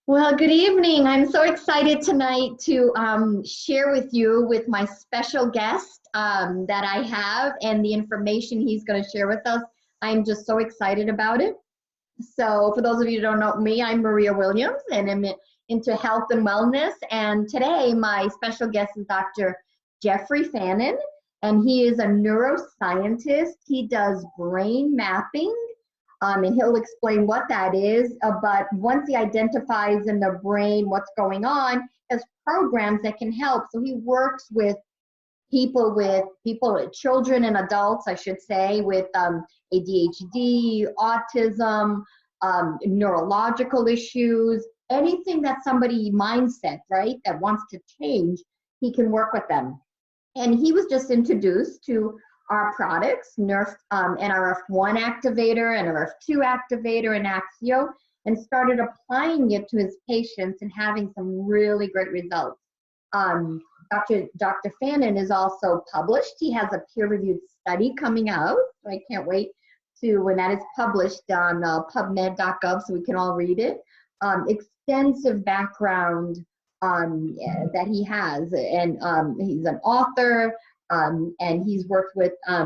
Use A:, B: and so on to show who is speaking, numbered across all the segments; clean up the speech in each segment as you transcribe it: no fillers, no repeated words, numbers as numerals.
A: Well, good evening. I'm so excited tonight to share with you with my special guest that I have and the information he's going to share with us. I'm just so excited about it. So for those of you who don't know me, I'm Maria Williams and I'm into health and wellness. And today my special guest is Dr. Jeffrey Fannin, and he is a neuroscientist. He does brain mapping. And he'll explain what that is. But once he identifies in the brain what's going on, there's programs that can help. So he works with children and adults, I should say, with ADHD, autism, neurological issues, anything that somebody mindset, right, that wants to change, he can work with them. And he was just introduced to our products, NRF1 activator, NRF2 activator, and Axio, and started applying it to his patients and having some really great results. Dr. Fannin is also published. He has a peer-reviewed study coming out. So I can't wait to when that is published on PubMed.gov so we can all read it. Extensive background that he has, and he's an author. And he's worked with, a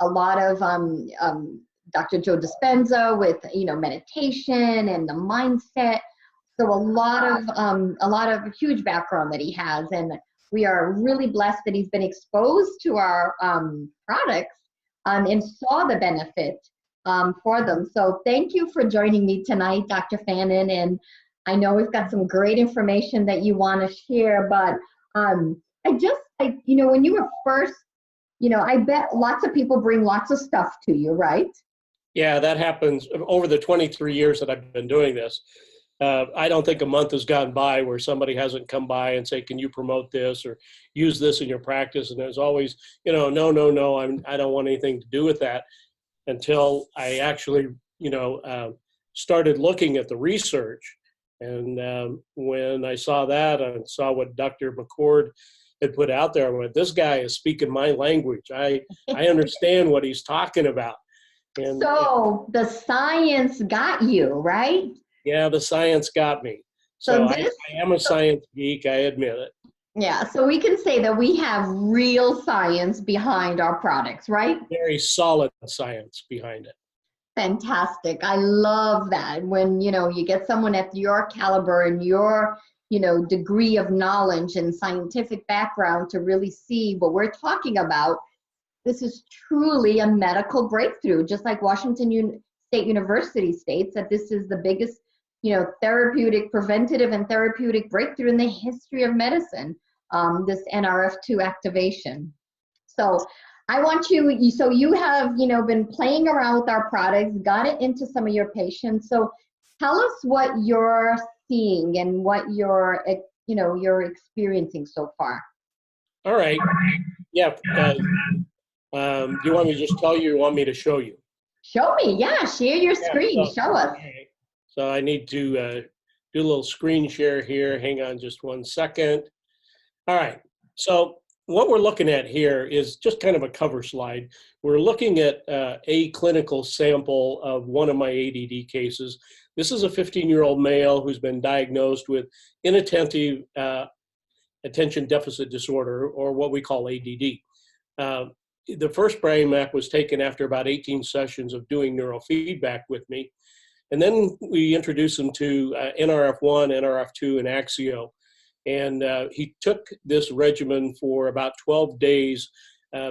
A: lot of Dr. Joe Dispenza with, meditation and the mindset. So a lot of huge background that he has, and we are really blessed that he's been exposed to our products and saw the benefit for them. So thank you for joining me tonight, Dr. Fannin. And I know we've got some great information that you want to share, but I just like, when you were first, I bet lots of people bring lots of stuff to you, right?
B: Yeah, that happens over the 23 years that I've been doing this. I don't think a month has gone by where somebody hasn't come by and say, can you promote this or use this in your practice? And there's always, no, I don't want anything to do with that until I actually, started looking at the research. And when I saw that and saw what Dr. McCord had put out there, I went, this guy is speaking my language. I understand what he's talking about. And
A: so the science got you, right?
B: Yeah, the science got me. So I am a science geek, I admit it.
A: Yeah, so we can say that we have real science behind our products, right?
B: Very solid science behind it.
A: Fantastic. I love that when, you get someone at your caliber and your, degree of knowledge and scientific background to really see what we're talking about. This is truly a medical breakthrough, just like Washington State University states that this is the biggest, preventative and therapeutic breakthrough in the history of medicine, this NRF2 activation. So I want you, so you have, been playing around with our products, got it into some of your patients. So tell us what you're seeing and what you're experiencing so far.
B: All right. Yeah. Do you want me to just tell you or you want me to show you?
A: Show me. Yeah. Share your screen. Show us.
B: Okay. So I need to do a little screen share here. Hang on just one second. All right. So what we're looking at here is just kind of a cover slide. We're looking at a clinical sample of one of my ADD cases. This is a 15-year-old male who's been diagnosed with inattentive attention deficit disorder, or what we call ADD. The first brain map was taken after about 18 sessions of doing neurofeedback with me. And then we introduced him to NRF1, NRF2, and Axio. And he took this regimen for about 12 days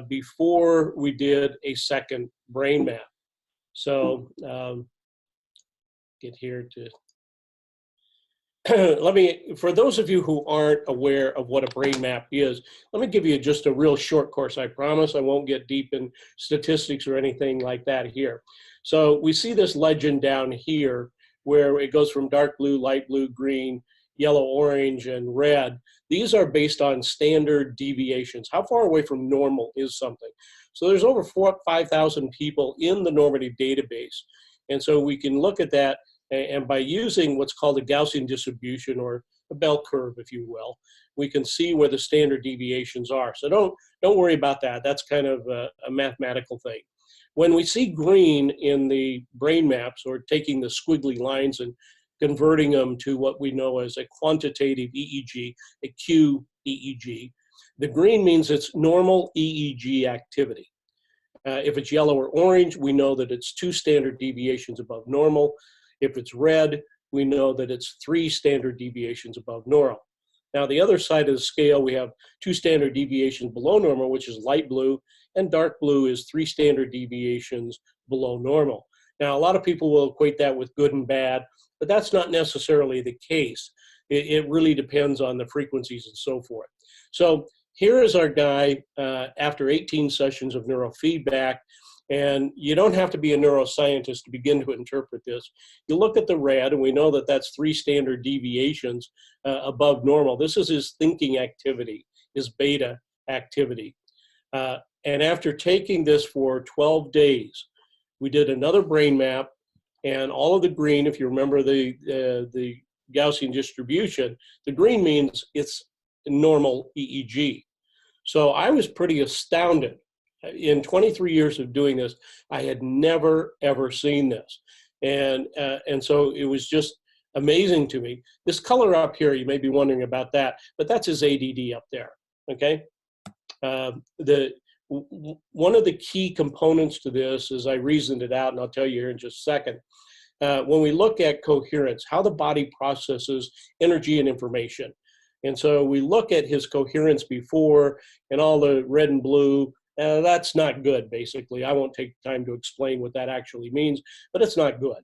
B: before we did a second brain map. So get here to, for those of you who aren't aware of what a brain map is, let me give you just a real short course. I promise I won't get deep in statistics or anything like that here. So we see this legend down here where it goes from dark blue, light blue, green, yellow, orange, and red. These are based on standard deviations. How far away from normal is something? So there's over 5,000 people in the normative database. And so we can look at that, and by using what's called a Gaussian distribution, or a bell curve, if you will, we can see where the standard deviations are. So don't worry about that. That's kind of a mathematical thing. When we see green in the brain maps, or taking the squiggly lines and converting them to what we know as a quantitative EEG, a QEEG. The green means it's normal EEG activity. If it's yellow or orange, we know that it's 2 standard deviations above normal. If it's red, we know that it's 3 standard deviations above normal. Now, the other side of the scale, we have 2 standard deviations below normal, which is light blue, and dark blue is 3 standard deviations below normal. Now, a lot of people will equate that with good and bad, but that's not necessarily the case. It really depends on the frequencies and so forth. So here is our guy after 18 sessions of neurofeedback, and you don't have to be a neuroscientist to begin to interpret this. You look at the red, and we know that that's 3 standard deviations above normal. This is his thinking activity, his beta activity. And after taking this for 12 days, we did another brain map, and all of the green, if you remember the Gaussian distribution, the green means it's normal EEG. So I was pretty astounded. In 23 years of doing this, I had never, ever seen this. And so it was just amazing to me. This color up here, you may be wondering about that, but that's his ADD up there, okay? One of the key components to this is I reasoned it out, and I'll tell you here in just a second. When we look at coherence, how the body processes energy and information. And so we look at his coherence before and all the red and blue. That's not good, basically. I won't take time to explain what that actually means, but it's not good.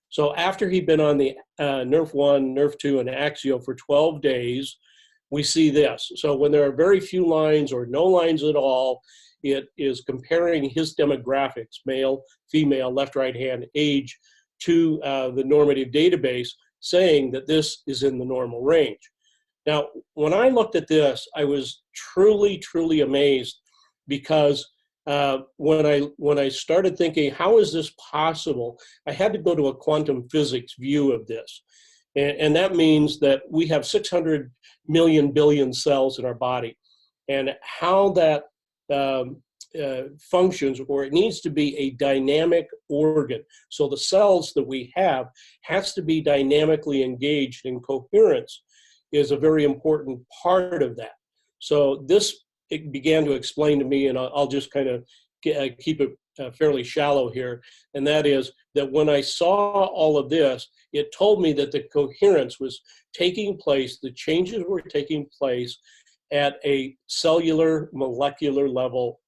B: So after he'd been on the Nerf 1, Nerf 2, and Axio for 12 days, we see this. So when there are very few lines or no lines at all, it is comparing his demographics, male, female, left, right hand, age, to the normative database, saying that this is in the normal range. Now, when I looked at this, I was truly, truly amazed, because when I started thinking, how is this possible, I had to go to a quantum physics view of this. And that means that we have 600 million billion cells in our body. And how that functions, or it needs to be a dynamic organ. So the cells that we have has to be dynamically engaged, and coherence is a very important part of that. So it began to explain to me, and I'll just kind of keep it fairly shallow here, and that is that when I saw all of this, it told me that the coherence was taking place, the changes were taking place at a cellular, molecular level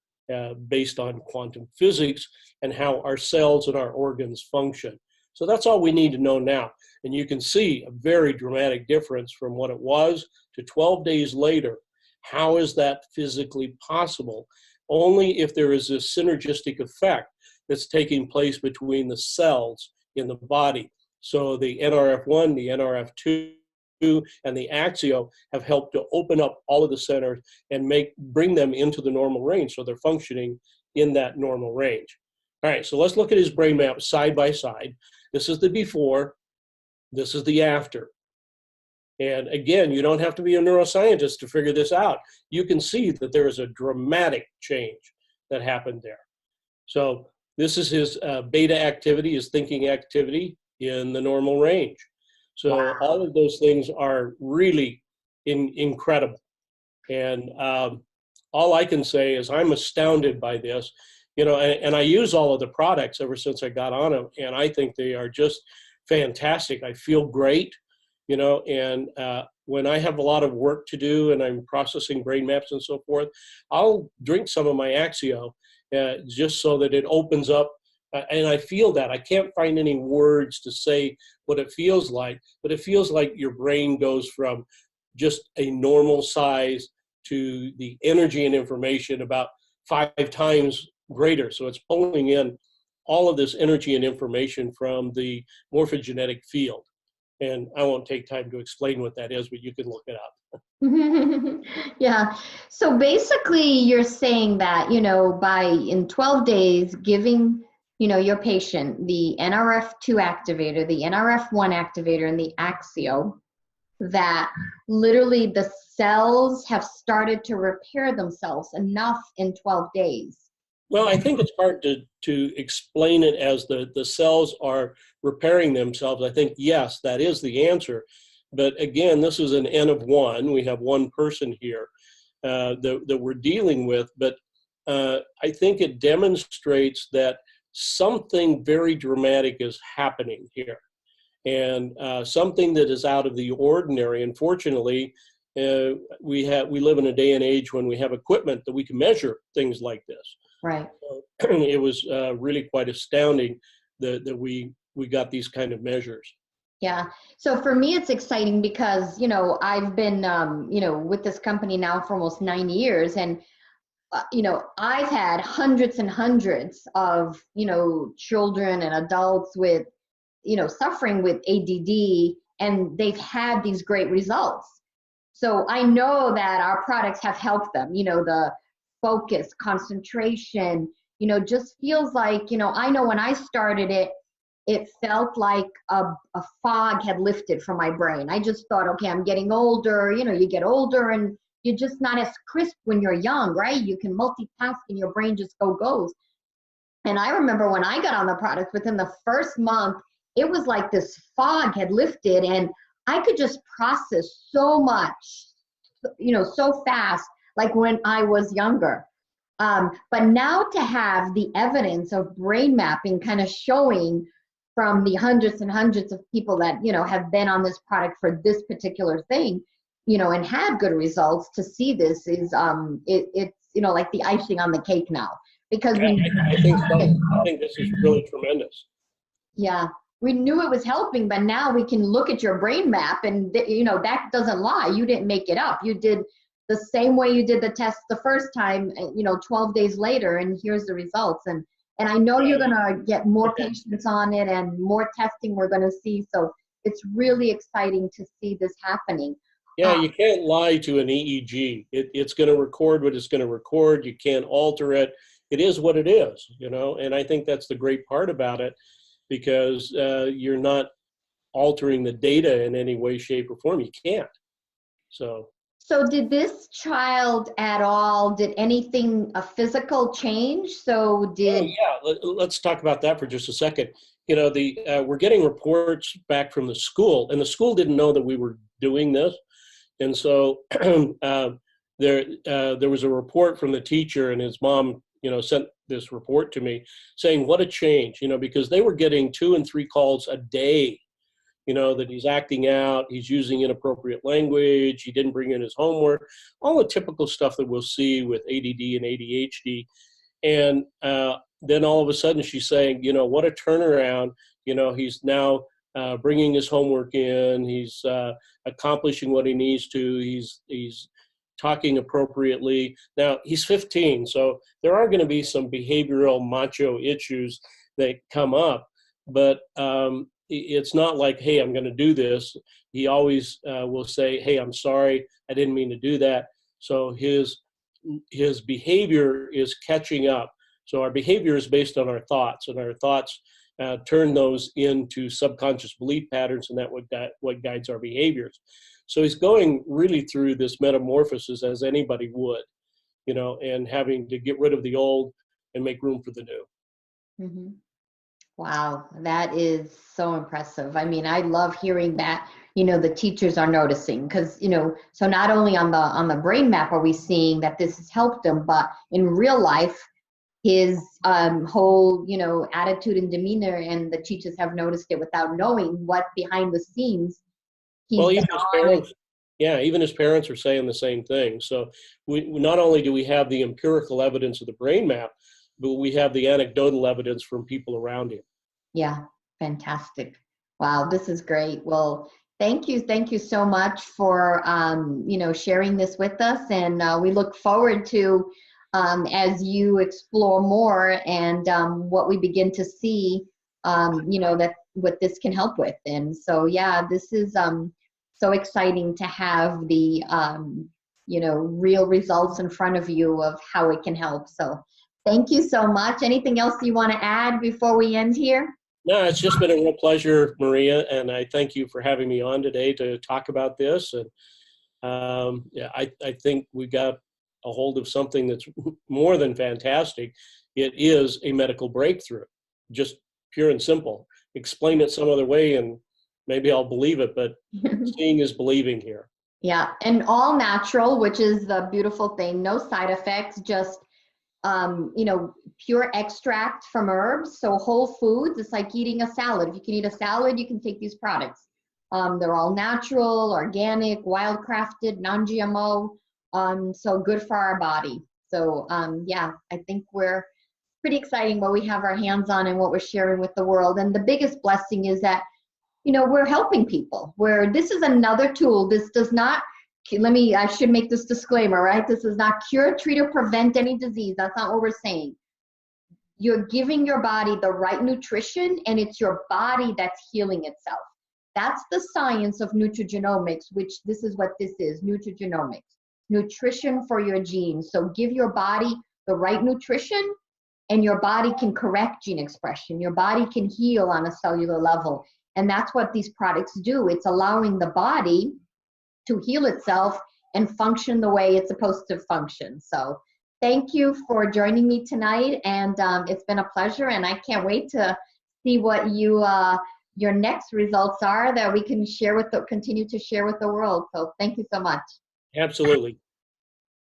B: based on quantum physics and how our cells and our organs function. So that's all we need to know now. And you can see a very dramatic difference from what it was to 12 days later. How is that physically possible? Only if there is this synergistic effect that's taking place between the cells in the body. So the NRF1, the NRF2, and the Axio have helped to open up all of the centers and bring them into the normal range, so they're functioning in that normal range. All right, so let's look at his brain map side by side. This is the before, this is the after. And again, you don't have to be a neuroscientist to figure this out. You can see that there is a dramatic change that happened there. So this is his beta activity, his thinking activity in the normal range. So wow. All of those things are really incredible. And all I can say is I'm astounded by this, and I use all of the products ever since I got on them, and I think they are just fantastic. I feel great, and when I have a lot of work to do and I'm processing brain maps and so forth, I'll drink some of my Axio just so that it opens up. And I feel that. I can't find any words to say what it feels like, but it feels like your brain goes from just a normal size to the energy and information about 5 times greater. So it's pulling in all of this energy and information from the morphogenetic field. And I won't take time to explain what that is, but you can look it up.
A: Yeah. So basically you're saying that, in 12 days, giving your patient the NRF2 activator, the NRF1 activator, and the Axio, that literally the cells have started to repair themselves enough in 12 days
B: Well, I think it's hard to explain it as the cells are repairing themselves. I think, yes, that is the answer. But again, this is an N of one. We have one person here that we're dealing with. But I think it demonstrates that something very dramatic is happening here. And something that is out of the ordinary. Unfortunately, we live in a day and age when we have equipment that we can measure things like this.
A: Right.
B: So it was really quite astounding that we got these kind of measures.
A: Yeah. So for me, it's exciting because, you know, I've been, you know, with this company now for almost 9 years. And, you know, I've had hundreds and hundreds of, you know, children and adults with, you know, suffering with ADD, and they've had these great results. So I know that our products have helped them, you know, the focus, concentration, you know, just feels like, you know, I know when I started it, it felt like a fog had lifted from my brain. I just thought, okay, I'm getting older, you know, you get older and you're just not as crisp when you're young, right? You can multitask and your brain just goes. And I remember when I got on the product, within the first month, it was like this fog had lifted and I could just process so much, you know, so fast, like when I was younger. But now to have the evidence of brain mapping kind of showing from the hundreds and hundreds of people that, you know, have been on this product for this particular thing, you know, and had good results, to see this is, it's, you know, like the icing on the cake now. Because
B: I think so. I think this is really tremendous.
A: yeah, we knew it was helping, but now we can look at your brain map and, you know, that doesn't lie. You didn't make it up. You did the same way you did the test the first time, you know, 12 days later, and here's the results. And I know you're going to get more patients on it and more testing we're going to see. So it's really exciting to see this happening.
B: Yeah, you can't lie to an EEG. It's going to record what it's going to record. You can't alter it. It is what it is, you know, and I think that's the great part about it, because you're not altering the data in any way, shape, or form. You can't. So
A: did this child at all, did anything, a physical change? So did...
B: Oh, yeah, let's talk about that for just a second. You know, we're getting reports back from the school, and the school didn't know that we were doing this. And so there was a report from the teacher, and his mom, you know, sent this report to me saying, what a change, you know, because they were getting 2 and 3 calls a day, you know, that he's acting out, he's using inappropriate language, he didn't bring in his homework, all the typical stuff that we'll see with ADD and ADHD. And then all of a sudden she's saying, you know, what a turnaround, you know, he's now bringing his homework in, he's accomplishing what he needs to, he's talking appropriately. Now, he's 15, so there are going to be some behavioral macho issues that come up, but it's not like, hey, I'm going to do this. He always will say, hey, I'm sorry, I didn't mean to do that. So his behavior is catching up. So our behavior is based on our thoughts, and our thoughts turn those into subconscious belief patterns, and what guides our behaviors. So he's going really through this metamorphosis as anybody would, you know, and having to get rid of the old and make room for the new.
A: Mm-hmm. Wow, that is so impressive. I mean, I love hearing that, you know, the teachers are noticing, because, you know, so not only on the brain map are we seeing that this has helped him, but in real life, his whole, you know, attitude and demeanor, and the teachers have noticed it without knowing what behind the scenes he's
B: well, even his parents, even his parents are saying the same thing. So we not only do we have the empirical evidence of the brain map, but we have the anecdotal evidence from people around him.
A: Yeah, fantastic. Wow, this is great. Well, thank you so much for you know, sharing this with us, and we look forward to as you explore more and what we begin to see, you know, that what this can help with. And so, yeah, this is so exciting to have the you know, real results in front of you of how it can help. So thank you so much. Anything else you want to add before we end here?
B: No, it's just been a real pleasure, Maria, and I thank you for having me on today to talk about this. And yeah, I think we got a hold of something that's more than fantastic. It is a medical breakthrough, just pure and simple. Explain it some other way and maybe I'll believe it, but seeing is believing here.
A: Yeah, and all natural, which is the beautiful thing. No side effects, just pure extract from herbs. So whole foods. It's like eating a salad. If you can eat a salad, you can take these products. They're all natural, organic, wild-crafted, non-GMO. So good for our body. So yeah, I think we're pretty exciting what we have our hands on and what we're sharing with the world. And the biggest blessing is that we're helping people, where this is another tool. This does not, I should make this disclaimer, right? This does not cure, treat, or prevent any disease. That's not what we're saying. You're giving your body the right nutrition, and it's your body that's healing itself. That's the science of nutrigenomics, which this is what this is, nutrigenomics. Nutrition for your genes. So give your body the right nutrition, and your body can correct gene expression. Your body can heal on a cellular level. And that's what these products do. It's allowing the body to heal itself and function the way it's supposed to function. So thank you for joining me tonight. And it's been a pleasure. And I can't wait to see what your next results are that we can continue to share with the world. So thank you so much.
B: Absolutely.